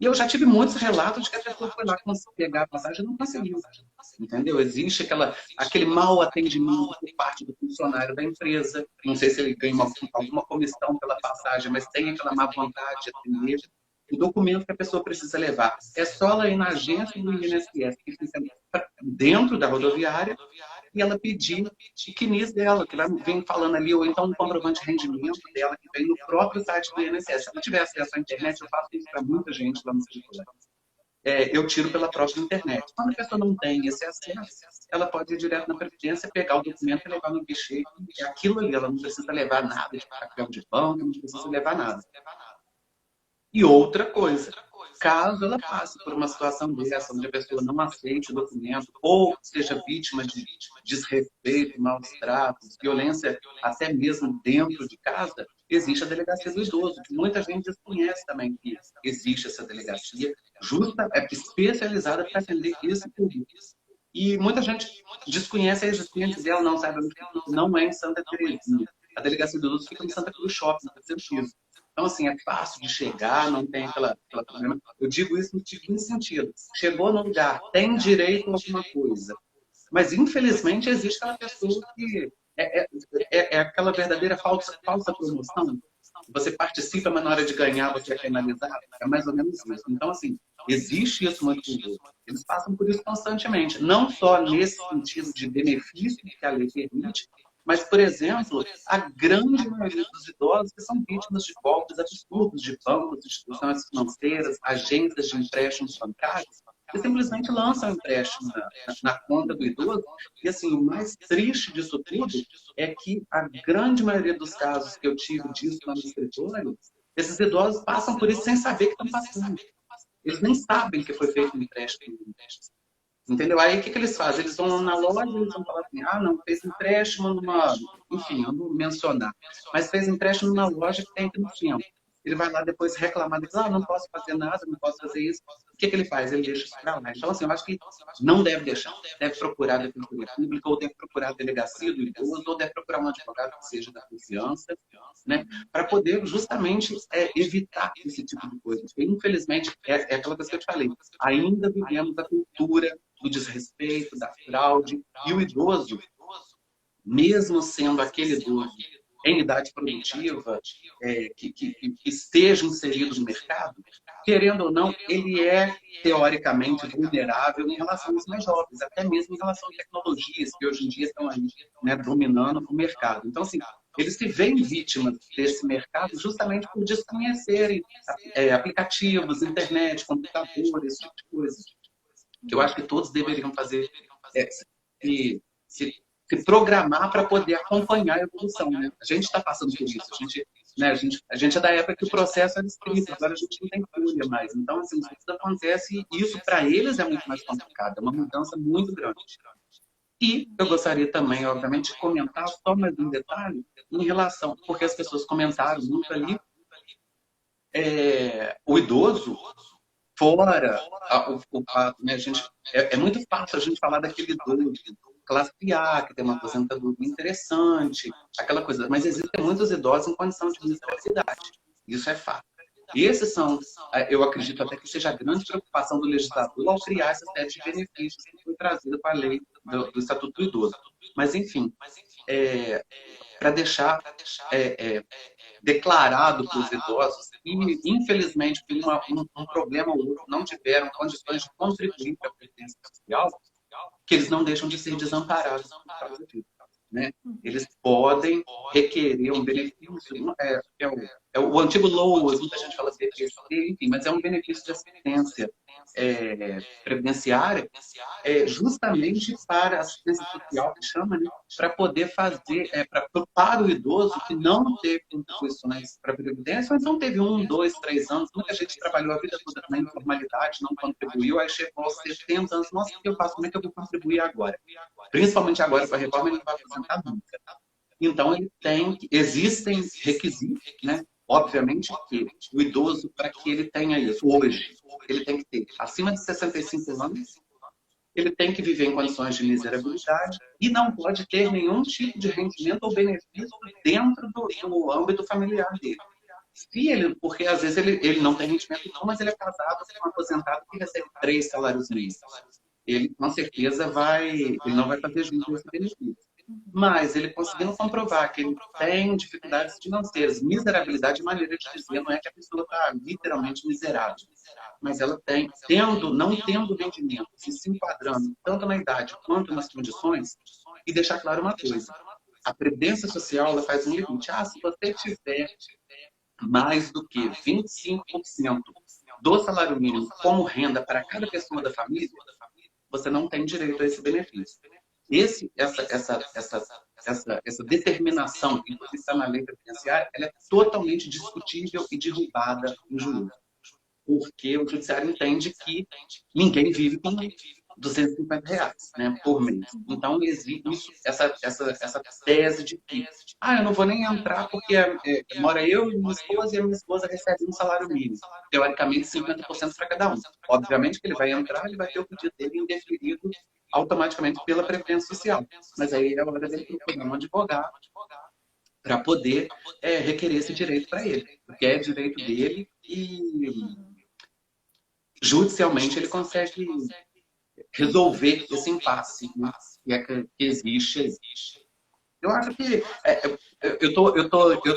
E eu já tive muitos relatos de que a pessoa foi lá pegar a passagem e não conseguiu. Entendeu? Existe aquele mau atendimento por parte do funcionário da empresa. Não sei se ele ganha alguma comissão pela passagem, mas tem aquela má vontade de atender. o documento que a pessoa precisa levar. É só ela ir na agência do INSS, que fica dentro da rodoviária, e ela pedir o CNIS dela, que vem falando ali, ou então um comprovante de rendimento dela, que vem no próprio site do INSS. Se ela tiver acesso à internet, eu faço isso para muita gente lá no escritório. Eu tiro pela própria internet. Quando a pessoa não tem esse acesso, ela pode ir direto na Previdência, pegar o documento e levar no guichê. É aquilo ali, ela não precisa levar nada de papel de banco, não precisa levar nada. E outra coisa, caso ela passe por uma situação dessa, onde a pessoa não aceite o documento, ou seja vítima de desrespeito, maus tratos, violência até mesmo dentro de casa, existe a delegacia do idoso, que muita gente desconhece também que existe essa delegacia, especializada para atender esse público. E muita gente desconhece a existência dela, não sabe onde fica, não é em Santa Terezinha. A delegacia do idoso fica em Santa Cruz Shopping, no terceiro piso. Então, assim, é fácil de chegar, não tem aquela problema. Eu digo isso no seguinte sentido. Chegou no lugar, tem direito a alguma coisa. Mas, infelizmente, existe aquela pessoa que é aquela verdadeira falsa promoção. Você participa, mas na hora de ganhar você é penalizado. É mais ou menos isso. Então, assim, existe isso muito com eles. Eles passam por isso constantemente. Não só nesse sentido de benefício que a lei permite, mas, por exemplo, a grande maioria dos idosos que são vítimas de golpes absurdos de bancos, instituições financeiras, agências de empréstimos bancários, que simplesmente lançam empréstimo na conta do idoso. E, assim, o mais triste disso tudo é que a grande maioria dos casos que eu tive disso lá no escritório, esses idosos passam por isso sem saber que estão passando. Eles nem sabem que foi feito um empréstimo. Entendeu? Aí o que eles fazem? Eles vão na loja e eles vão falar assim, não, fez empréstimo numa... Enfim, eu não vou mencionar. Mas fez empréstimo numa loja que tem aqui no centro. Ele vai lá depois reclamar, diz, não posso fazer nada, não posso fazer isso. O que ele faz? Ele deixa isso para lá. Então, assim, eu acho que não deve deixar. Deve procurar a Defensoria Pública, ou deve procurar a delegacia do idoso, ou deve procurar um advogado que seja da confiança, né? Para poder justamente evitar esse tipo de coisa. Porque, infelizmente, é aquela coisa que eu te falei. Ainda vivemos a cultura do desrespeito, da fraude, e o idoso, mesmo sendo aquele idoso em idade produtiva, que esteja inserido no mercado, querendo ou não, ele é teoricamente vulnerável em relação aos mais jovens, até mesmo em relação a tecnologias que hoje em dia estão aí, né, dominando o mercado. Então, assim, eles se veem vítimas desse mercado justamente por desconhecerem aplicativos, internet, computadores, esse tipo de coisa. Que eu acho que todos deveriam fazer, se programar para poder acompanhar a evolução. Né? A gente está passando por isso. A gente é da época que o processo era escrito, agora a gente não tem folha mais. Então, assim, isso acontece e isso para eles é muito mais complicado, é uma mudança muito grande. E eu gostaria também, obviamente, de comentar só mais um detalhe em relação, porque as pessoas comentaram muito ali, o idoso, fora o fato, né, é muito fácil a gente falar daquele idoso classe A, que tem uma aposentadoria interessante, aquela coisa. Mas existem muitos idosos em condição de miserabilidade. Isso é fato. E esses são, eu acredito até que seja a grande preocupação do legislador ao criar essa série de benefícios que foi trazida para a lei do Estatuto do Idoso. Mas, enfim, para deixar declarado para os idosos que, infelizmente, por um problema ou outro, não tiveram condições de contribuir para a Previdência Social, que eles não deixam de ser desamparados por causa disso. Né? Eles podem requerer um benefício, o antigo LOAS, muita gente fala BPC, enfim, mas é um benefício de assistência previdenciária, justamente para a assistência social, que chama, né? Para poder fazer, para o idoso que não teve contribuições para a Previdência, ou então teve 1, 2, 3 anos, muita gente trabalhou a vida toda na informalidade, não contribuiu, aí chegou aos 70 anos, nossa, o que eu faço? Como é que eu vou contribuir agora? Principalmente agora com a reforma, ele não vai aposentar nunca. Então, existem requisitos, né? Obviamente que o idoso, para que ele tenha isso hoje, ele tem que ter acima de 65 anos, ele tem que viver em condições de miserabilidade e não pode ter nenhum tipo de rendimento ou benefício dentro do âmbito familiar dele. Porque às vezes ele não tem rendimento não, mas ele é casado com um aposentado que recebe 3 salários mínimos. Ele com certeza ele não vai fazer jus a esse benefício. Mas ele conseguindo comprovar que ele tem dificuldades financeiras, miserabilidade, maneira de dizer, não é que a pessoa está literalmente miserável, mas ela tem, não tendo rendimento, se enquadrando tanto na idade quanto nas condições, e deixar claro uma coisa, a Previdência Social ela faz um limite. Se você tiver mais do que 25% do salário mínimo como renda para cada pessoa da família, você não tem direito a esse benefício. Essa determinação que está na lei previdenciária, ela é totalmente discutível e derrubada em juízo. Porque o judiciário entende que ninguém vive com R$ 250, né, por mês. Então, existe essa tese de que eu não vou nem entrar porque mora eu e minha esposa e a minha esposa recebe um salário mínimo. Teoricamente, 50% para cada um. Obviamente que ele vai entrar, ele vai ter o pedido dele indeferido automaticamente pela Previdência Social. Mas aí é a hora dele procurar um advogado para poder requerer esse direito para ele. Porque é direito dele e judicialmente ele consegue resolver esse impasse, né, que existe aí. Eu acho que eu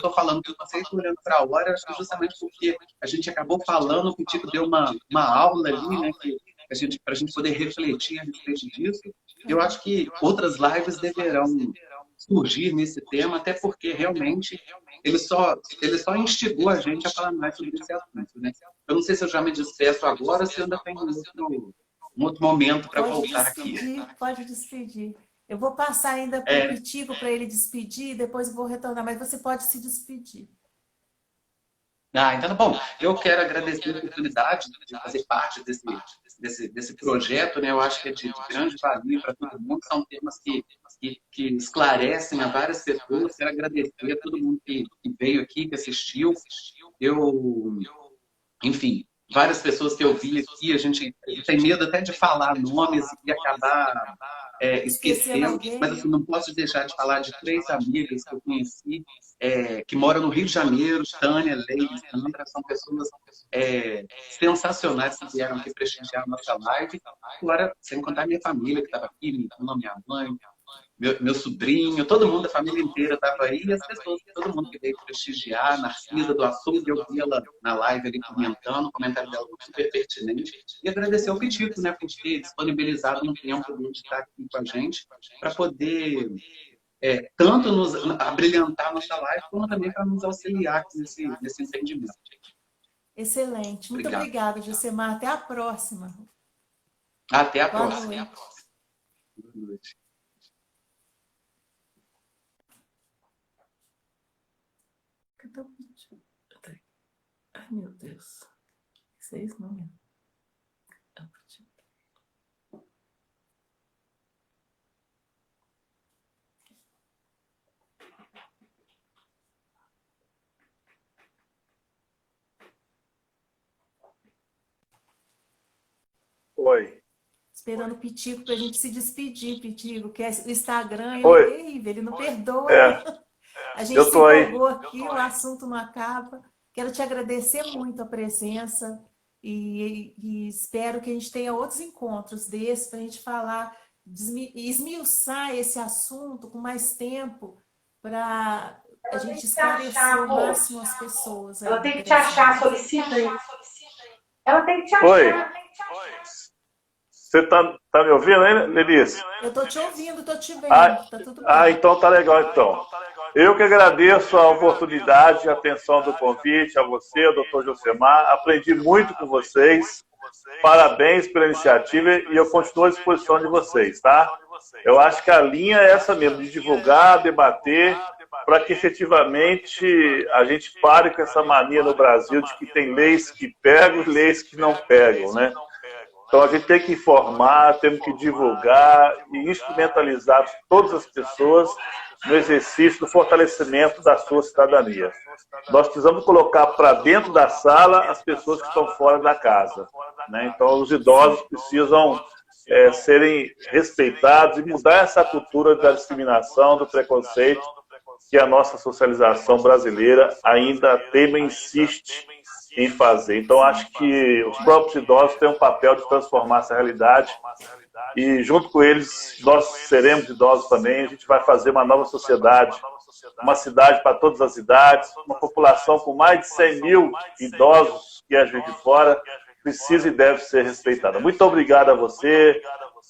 tô falando que vocês estão olhando para a hora, acho que justamente porque a gente acabou falando, o Pitico deu uma aula ali, né, para a gente poder refletir a respeito disso. Eu acho que outras lives deverão surgir nesse tema, até porque realmente ele só instigou a gente a falar mais sobre esse assunto, né? Eu não sei se eu já me despeço agora ou se eu ainda tenho um outro momento para voltar aqui. Pode despedir. Eu vou passar ainda para o Pitico para ele despedir, depois eu vou retornar, mas você pode se despedir. Então, bom, eu quero agradecer a oportunidade de fazer parte desse projeto, né? Eu acho que é de grande valia para todo mundo, são temas que esclarecem a várias pessoas. Quero agradecer a todo mundo que veio aqui, que assistiu. Enfim, várias pessoas que eu vi aqui, a gente tem medo até de falar nomes e acabar esquecendo, mas assim, não posso deixar de falar de 3 amigas que eu conheci, que moram no Rio de Janeiro, Tânia, Leila, Sandra, são pessoas sensacionais que vieram aqui prestigiar a nossa live. Agora, sem contar minha família que estava aqui, minha mãe, meu sobrinho, todo mundo, a família inteira estava aí, e as pessoas, todo mundo que veio prestigiar, Narcisa do Açude, eu vi ela na live ali comentando, o comentário dela foi super pertinente, e agradecer ao Pitico, né, por ter disponibilizado um tempo de estar aqui com a gente, para poder tanto nos abrilhantar nossa live, como também para nos auxiliar nesse entendimento. Excelente. Muito obrigada, Josemar. Até a próxima. Até a próxima. Boa noite. Ai, meu Deus. 6 não. Oi. Esperando o Pitico para a gente se despedir, Pitico, que o Instagram é terrível, ele não perdoa. A gente se empolgou aqui, o assunto não acaba. Quero te agradecer muito a presença e espero que a gente tenha outros encontros desses para a gente falar, esmiuçar esse assunto com mais tempo para a gente esclarecer o máximo as pessoas. Ela tem que te achar, solicita aí. Ela tem que te achar. Oi. Você tá me ouvindo aí, Lenice? Eu estou te ouvindo, estou te vendo. Tá tudo bem. Então tá legal, então. Eu que agradeço a oportunidade, a atenção do convite, a você, ao Dr. Josemar. Aprendi muito com vocês. Parabéns pela iniciativa e eu continuo à disposição de vocês, tá? Eu acho que a linha é essa mesmo, de divulgar, debater, para que efetivamente a gente pare com essa mania no Brasil de que tem leis que pegam e leis que não pegam, né? Então a gente tem que informar, temos que divulgar e instrumentalizar todas as pessoas no exercício do fortalecimento da sua cidadania. Nós precisamos colocar para dentro da sala as pessoas que estão fora da casa, né? Então os idosos precisam serem respeitados e mudar essa cultura da discriminação, do preconceito que a nossa socialização brasileira ainda teima e insiste em fazer. Então, acho que os próprios idosos têm um papel de transformar essa realidade e, junto com eles, nós seremos idosos também. A gente vai fazer uma nova sociedade, uma cidade para todas as idades, uma população com mais de 100 mil idosos que é Juiz de Fora, precisa e deve ser respeitada. Muito obrigado a você,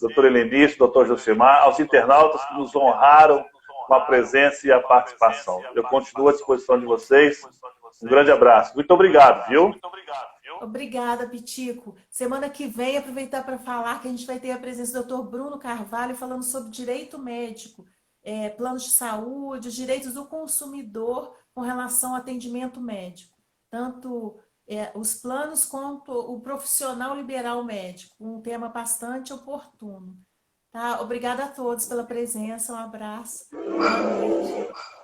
doutor Helenice, doutor Josemar, aos internautas que nos honraram com a presença e a participação. Eu continuo à disposição de vocês. Um grande abraço. Muito obrigado, viu? Obrigada, Pitico. Semana que vem, aproveitar para falar que a gente vai ter a presença do Dr. Bruno Carvalho falando sobre direito médico, planos de saúde, os direitos do consumidor com relação ao atendimento médico. Tanto os planos quanto o profissional liberal médico, um tema bastante oportuno. Tá? Obrigada a todos pela presença, um abraço. Boa noite.